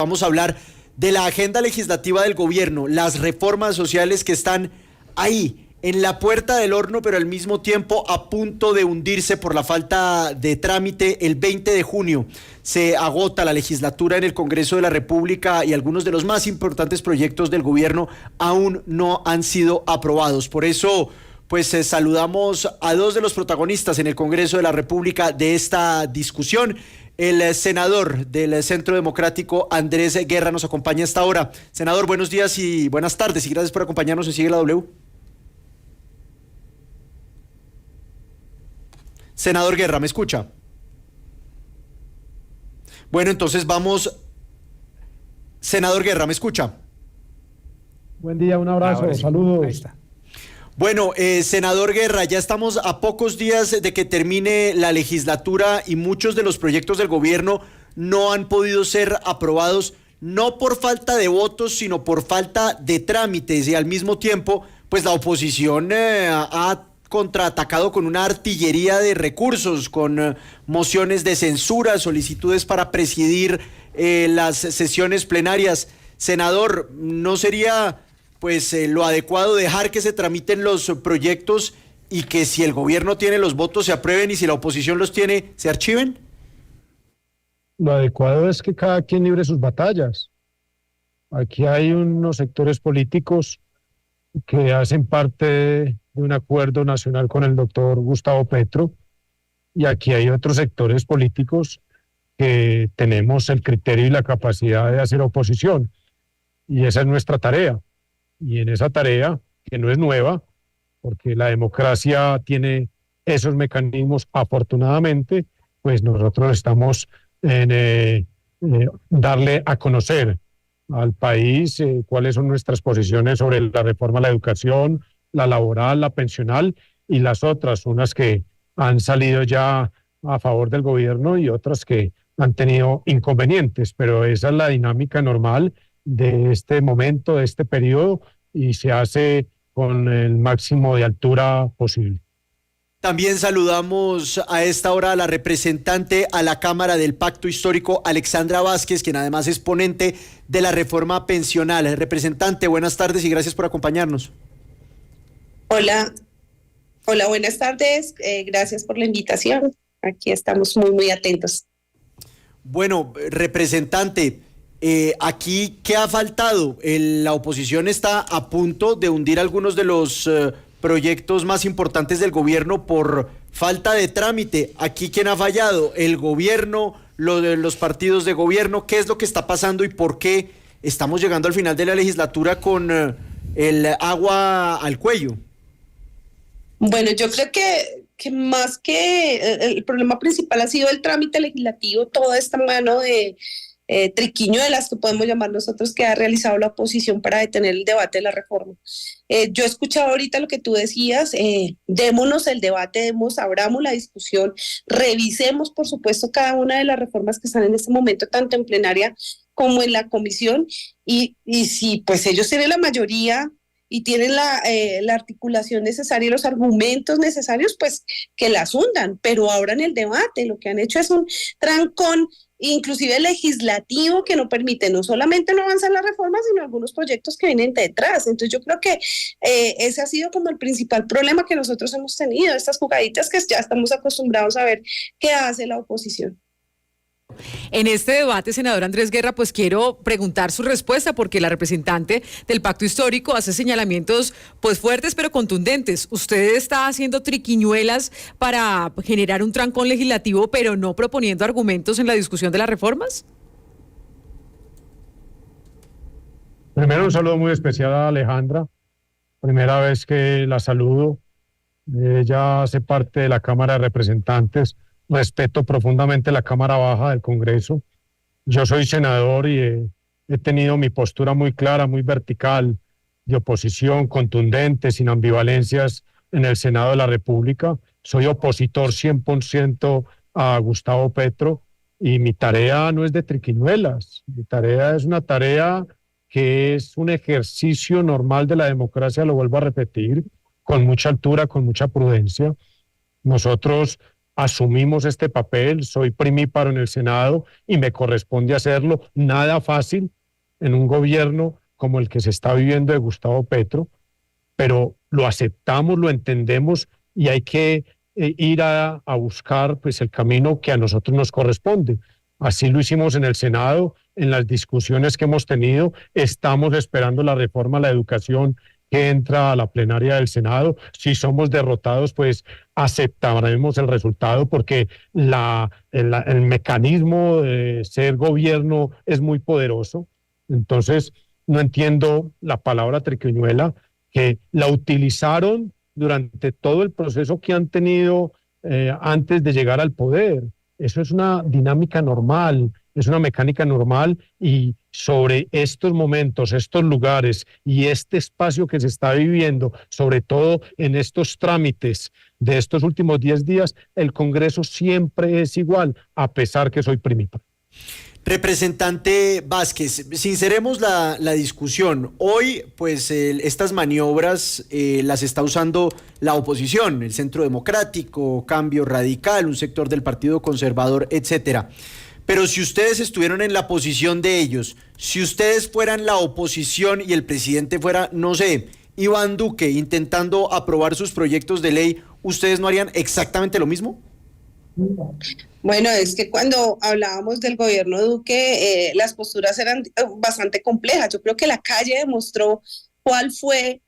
Vamos a hablar de la agenda legislativa del gobierno, las reformas sociales que están ahí, en la puerta del horno, pero al mismo tiempo a punto de hundirse por la falta de trámite. El 20 de junio se agota la legislatura en el Congreso de la República y algunos de los más importantes proyectos del gobierno aún no han sido aprobados. Por eso, pues saludamos a dos de los protagonistas en el Congreso de la República de esta discusión. El senador del Centro Democrático, Andrés Guerra, nos acompaña a esta hora. Senador, buenos días y buenas tardes, y gracias por acompañarnos en Sigue la W. Senador Guerra, ¿me escucha? Bueno, entonces vamos. Senador Guerra, ¿me escucha? Buen día, un abrazo, Sí. saludos. Ahí está. Bueno, senador Guerra, ya estamos a pocos días de que termine la legislatura y muchos de los proyectos del gobierno no han podido ser aprobados, no por falta de votos, sino por falta de trámites, y al mismo tiempo, pues la oposición ha contraatacado con una artillería de recursos, con mociones de censura, solicitudes para presidir las sesiones plenarias. Senador, ¿no sería lo adecuado dejar que se tramiten los proyectos y que si el gobierno tiene los votos se aprueben y si la oposición los tiene se archiven? Lo adecuado es que cada quien libre sus batallas. Aquí hay unos sectores políticos que hacen parte de un acuerdo nacional con el doctor Gustavo Petro, y aquí hay otros sectores políticos que tenemos el criterio y la capacidad de hacer oposición, y esa es nuestra tarea. Y en esa tarea, que no es nueva, porque la democracia tiene esos mecanismos, afortunadamente, pues nosotros estamos en darle a conocer al país cuáles son nuestras posiciones sobre la reforma a la educación, la laboral, la pensional y las otras, unas que han salido ya a favor del gobierno y otras que han tenido inconvenientes, pero esa es la dinámica normal de este momento, de este periodo, y se hace con el máximo de altura posible. También saludamos a esta hora a la representante a la Cámara del Pacto Histórico, Alexandra Vázquez, quien además es ponente de la reforma pensional. Representante, buenas tardes y gracias por acompañarnos. Hola, buenas tardes, gracias por la invitación. Aquí estamos muy atentos. Bueno, representante, aquí, ¿qué ha faltado? La oposición está a punto de hundir algunos de los proyectos más importantes del gobierno por falta de trámite. Aquí, ¿quién ha fallado? ¿El gobierno? ¿Los partidos de gobierno? ¿Qué es lo que está pasando y por qué estamos llegando al final de la legislatura con el agua al cuello? Bueno, yo creo que más que el problema principal ha sido el trámite legislativo, toda esta mano de triquiñuelas que podemos llamar nosotros que ha realizado la oposición para detener el debate de la reforma. Yo he escuchado ahorita lo que tú decías, démonos el debate, abramos la discusión, revisemos por supuesto cada una de las reformas que están en este momento, tanto en plenaria como en la comisión, y si pues ellos tienen la mayoría y tienen la articulación necesaria y los argumentos necesarios, pues que las hundan, pero abran el debate. Lo que han hecho es un trancón, inclusive legislativo, que no permite no solamente no avanzar la reforma, sino algunos proyectos que vienen detrás. Entonces yo creo que ese ha sido como el principal problema que nosotros hemos tenido, estas jugaditas que ya estamos acostumbrados a ver qué hace la oposición. En este debate, senador Andrés Guerra, pues quiero preguntar su respuesta, porque la representante del Pacto Histórico hace señalamientos pues fuertes pero contundentes. Usted está haciendo triquiñuelas para generar un trancón legislativo, pero no proponiendo argumentos en la discusión de las reformas. Primero, un saludo muy especial a Alejandra. Primera vez que la saludo. Ella hace parte de la Cámara de Representantes. Respeto profundamente la Cámara Baja del Congreso. Yo soy senador y he tenido mi postura muy clara, muy vertical, de oposición, contundente, sin ambivalencias en el Senado de la República. Soy opositor 100% a Gustavo Petro, y mi tarea no es de triquiñuelas. Mi tarea es una tarea que es un ejercicio normal de la democracia, lo vuelvo a repetir, con mucha altura, con mucha prudencia. Nosotros asumimos este papel, soy primíparo en el Senado y me corresponde hacerlo. Nada fácil en un gobierno como el que se está viviendo de Gustavo Petro, pero lo aceptamos, lo entendemos y hay que ir a buscar pues, el camino que a nosotros nos corresponde. Así lo hicimos en el Senado, en las discusiones que hemos tenido. Estamos esperando la reforma a la educación que entra a la plenaria del Senado. Si somos derrotados, pues aceptaremos el resultado porque el mecanismo de ser gobierno es muy poderoso. Entonces, no entiendo la palabra triquiñuela, que la utilizaron durante todo el proceso que han tenido antes de llegar al poder. Eso es una dinámica normal, es una mecánica normal y sobre estos momentos, estos lugares y este espacio que se está viviendo, sobre todo en estos trámites de estos últimos 10 días, el Congreso siempre es igual, a pesar que soy primíparo. Representante Vázquez, sinceremos la discusión. Hoy, pues, estas maniobras las está usando la oposición, el Centro Democrático, Cambio Radical, un sector del Partido Conservador, etcétera. Pero si ustedes estuvieron en la posición de ellos, si ustedes fueran la oposición y el presidente fuera, no sé, Iván Duque, intentando aprobar sus proyectos de ley, ¿ustedes no harían exactamente lo mismo? Bueno, es que cuando hablábamos del gobierno Duque, las posturas eran bastante complejas. Yo creo que la calle demostró cuál fue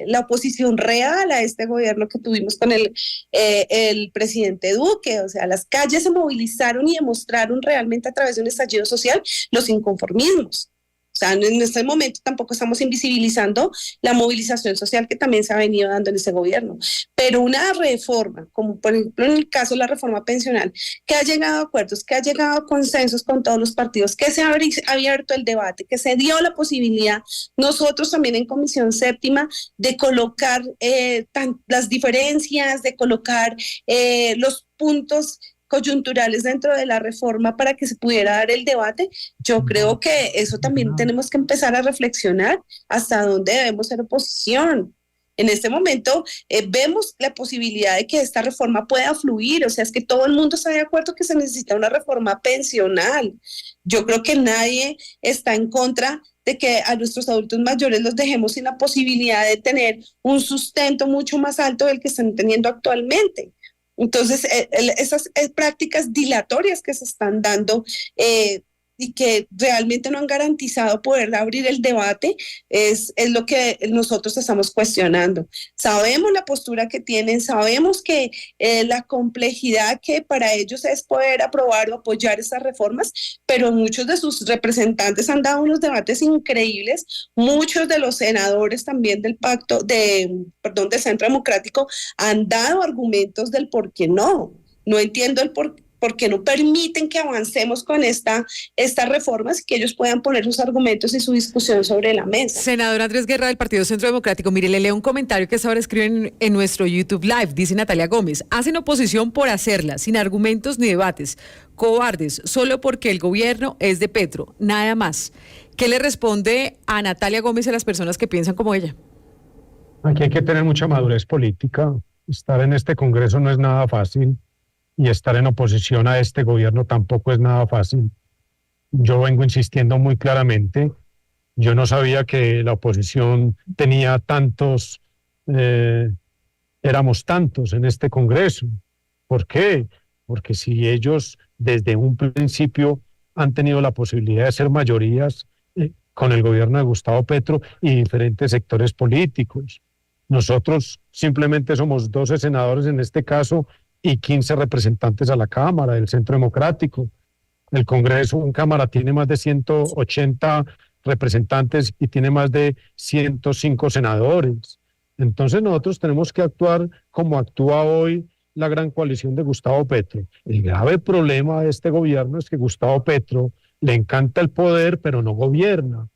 la oposición real a este gobierno que tuvimos con el presidente Duque. O sea, las calles se movilizaron y demostraron realmente a través de un estallido social los inconformismos. O sea, en este momento tampoco estamos invisibilizando la movilización social que también se ha venido dando en ese gobierno. Pero una reforma, como por ejemplo en el caso de la reforma pensional, que ha llegado a acuerdos, que ha llegado a consensos con todos los partidos, que se ha abierto el debate, que se dio la posibilidad, nosotros también en Comisión Séptima, de colocar las diferencias, de colocar los puntos coyunturales dentro de la reforma para que se pudiera dar el debate. Yo creo que eso también tenemos que empezar a reflexionar hasta dónde debemos ser oposición. En este momento vemos la posibilidad de que esta reforma pueda fluir, o sea, es que todo el mundo está de acuerdo que se necesita una reforma pensional. Yo creo que nadie está en contra de que a nuestros adultos mayores los dejemos sin la posibilidad de tener un sustento mucho más alto del que están teniendo actualmente. Entonces, esas prácticas dilatorias que se están dando y que realmente no han garantizado poder abrir el debate es lo que nosotros estamos cuestionando. Sabemos la postura que tienen, sabemos que la complejidad que para ellos es poder aprobar o apoyar esas reformas, pero muchos de sus representantes han dado unos debates increíbles, muchos de los senadores también del del Centro Democrático han dado argumentos del por qué no. No entiendo el por qué no permiten que avancemos con estas reformas y que ellos puedan poner sus argumentos y su discusión sobre la mesa. Senador Andrés Guerra del Partido Centro Democrático, mire, le leo un comentario que ahora escriben en nuestro YouTube Live, dice Natalia Gómez, hacen oposición por hacerla, sin argumentos ni debates, cobardes, solo porque el gobierno es de Petro, nada más. ¿Qué le responde a Natalia Gómez y a las personas que piensan como ella? Aquí hay que tener mucha madurez política, estar en este Congreso no es nada fácil. Y estar en oposición a este gobierno tampoco es nada fácil. Yo vengo insistiendo muy claramente. Yo no sabía que la oposición tenía tantos, éramos tantos en este Congreso. ¿Por qué? Porque si ellos desde un principio han tenido la posibilidad de ser mayorías con el gobierno de Gustavo Petro y diferentes sectores políticos. Nosotros simplemente somos 12 senadores en este caso y 15 representantes a la Cámara del Centro Democrático. El Congreso, en Cámara, tiene más de 180 representantes y tiene más de 105 senadores. Entonces nosotros tenemos que actuar como actúa hoy la gran coalición de Gustavo Petro. El grave problema de este gobierno es que Gustavo Petro le encanta el poder, pero no gobierna.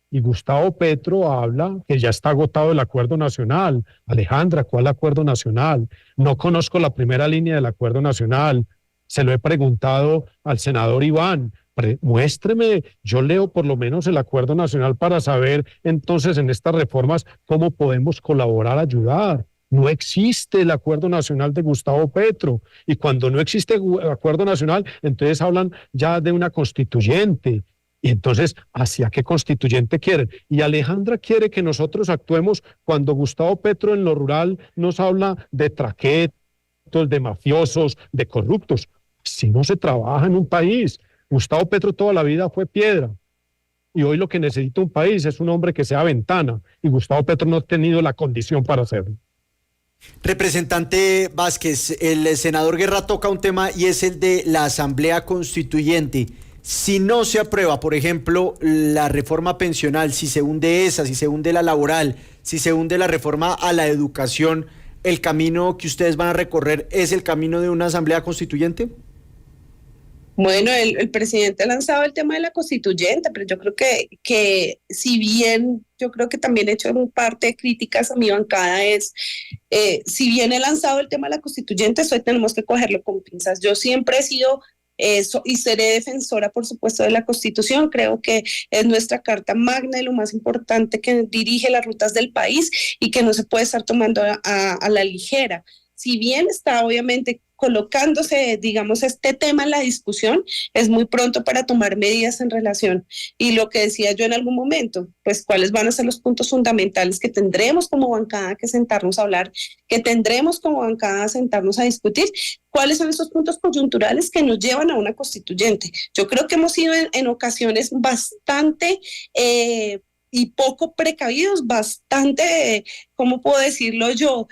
Y Gustavo Petro habla que ya está agotado el acuerdo nacional. Alejandra, ¿cuál acuerdo nacional? No conozco la primera línea del acuerdo nacional. Se lo he preguntado al senador Iván. Muéstreme, yo leo por lo menos el acuerdo nacional para saber entonces en estas reformas cómo podemos colaborar, ayudar. No existe el acuerdo nacional de Gustavo Petro. Y cuando no existe acuerdo nacional, entonces hablan ya de una constituyente. Y entonces, ¿hacia qué constituyente quieren? Y Alejandra quiere que nosotros actuemos cuando Gustavo Petro en lo rural nos habla de traquetos, de mafiosos, de corruptos. Si no se trabaja en un país, Gustavo Petro toda la vida fue piedra. Y hoy lo que necesita un país es un hombre que sea ventana. Y Gustavo Petro no ha tenido la condición para hacerlo. Representante Vázquez, el senador Guerra toca un tema y es el de la Asamblea Constituyente. Si no se aprueba, por ejemplo, la reforma pensional, si se hunde esa, si se hunde la laboral, si se hunde la reforma a la educación, ¿el camino que ustedes van a recorrer es el camino de una Asamblea Constituyente? Bueno, el presidente ha lanzado el tema de la constituyente, pero yo creo que si bien yo creo que también he hecho un parte de críticas a mi bancada si bien he lanzado el tema de la constituyente, eso tenemos que cogerlo con pinzas. Yo siempre he sido y seré defensora, por supuesto, de la Constitución. Creo que es nuestra carta magna y lo más importante que dirige las rutas del país y que no se puede estar tomando a la ligera. Si bien está obviamente colocándose, digamos, este tema en la discusión, es muy pronto para tomar medidas en relación. Y lo que decía yo en algún momento, pues cuáles van a ser los puntos fundamentales que tendremos como bancada que sentarnos a hablar, que tendremos como bancada a sentarnos a discutir, cuáles son esos puntos coyunturales que nos llevan a una constituyente. Yo creo que hemos sido en ocasiones bastante y poco precavidos, bastante, ¿cómo puedo decirlo yo?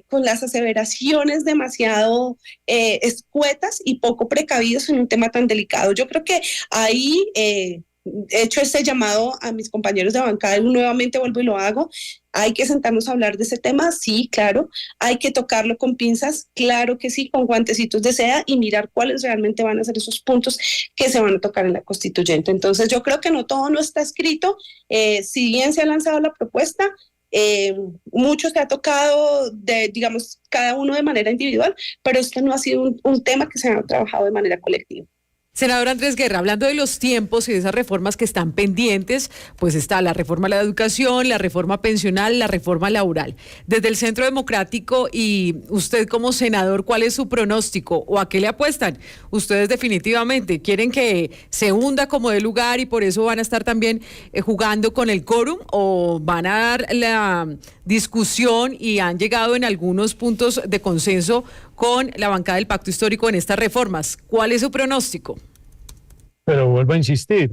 Con las aseveraciones demasiado escuetas y poco precavidos en un tema tan delicado. Yo creo que ahí he hecho este llamado a mis compañeros de bancada, nuevamente vuelvo y lo hago. Hay que sentarnos a hablar de ese tema, sí, claro. Hay que tocarlo con pinzas, claro que sí, con guantecitos de seda y mirar cuáles realmente van a ser esos puntos que se van a tocar en la constituyente. Entonces yo creo que no está escrito. Si bien se ha lanzado la propuesta, mucho se ha tocado, digamos, cada uno de manera individual, pero este no ha sido un tema que se ha trabajado de manera colectiva. Senador Andrés Guerra, hablando de los tiempos y de esas reformas que están pendientes, pues está la reforma a la educación, la reforma pensional, la reforma laboral. Desde el Centro Democrático y usted como senador, ¿cuál es su pronóstico o a qué le apuestan? ¿Ustedes definitivamente quieren que se hunda como de lugar y por eso van a estar también jugando con el quórum o van a dar la discusión y han llegado en algunos puntos de consenso con la bancada del Pacto Histórico en estas reformas? ¿Cuál es su pronóstico? Pero vuelvo a insistir,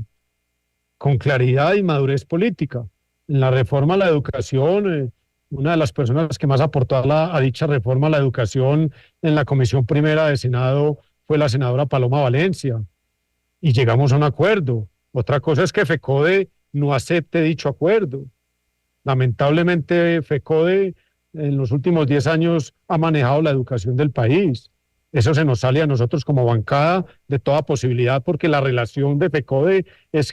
con claridad y madurez política. En la reforma a la educación, una de las personas que más aportó a dicha reforma a la educación en la Comisión Primera de Senado fue la senadora Paloma Valencia, y llegamos a un acuerdo. Otra cosa es que FECODE no acepte dicho acuerdo. Lamentablemente, FECODE en los últimos 10 años ha manejado la educación del país. Eso se nos sale a nosotros como bancada de toda posibilidad porque la relación de FECODE es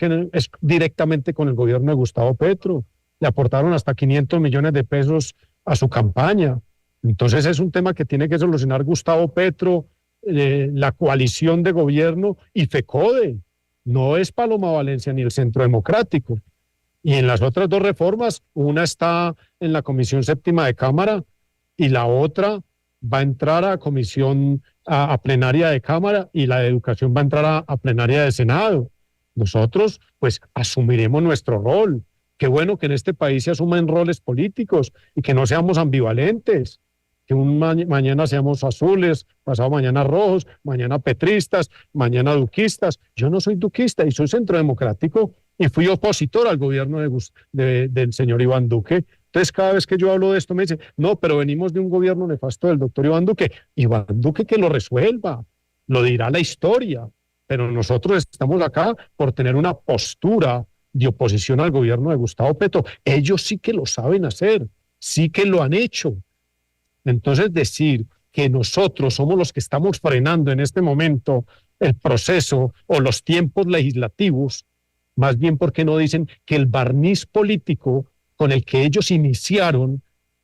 directamente con el gobierno de Gustavo Petro. Le aportaron hasta 500 millones de pesos a su campaña. Entonces es un tema que tiene que solucionar Gustavo Petro, la coalición de gobierno y FECODE. No es Paloma Valencia ni el Centro Democrático. Y en las otras dos reformas, una está en la Comisión Séptima de Cámara y la otra va a entrar a comisión a plenaria de Cámara y la de Educación va a entrar a plenaria de Senado. Nosotros, pues, asumiremos nuestro rol. Qué bueno que en este país se asuman roles políticos y que no seamos ambivalentes, que mañana seamos azules, pasado mañana rojos, mañana petristas, mañana duquistas. Yo no soy duquista y soy Centro Democrático y fui opositor al gobierno del señor Iván Duque. Entonces, cada vez que yo hablo de esto me dicen, no, pero venimos de un gobierno nefasto del doctor Iván Duque. Iván Duque que lo resuelva, lo dirá la historia, pero nosotros estamos acá por tener una postura de oposición al gobierno de Gustavo Petro. Ellos sí que lo saben hacer, sí que lo han hecho. Entonces, decir que nosotros somos los que estamos frenando en este momento el proceso o los tiempos legislativos, más bien porque no dicen que el barniz político con el que ellos iniciaron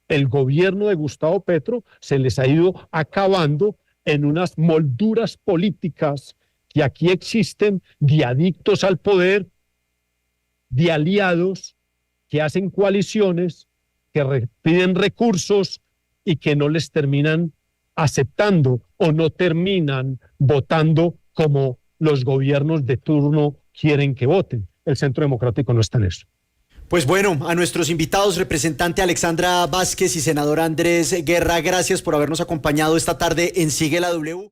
el gobierno de Gustavo Petro se les ha ido acabando en unas molduras políticas que aquí existen de adictos al poder, de aliados que hacen coaliciones, que piden recursos y que no les terminan aceptando o no terminan votando como los gobiernos de turno quieren que voten. El Centro Democrático no está en eso. Pues bueno, a nuestros invitados, representante Alexandra Vázquez y senador Andrés Guerra, gracias por habernos acompañado esta tarde en Sigue la W.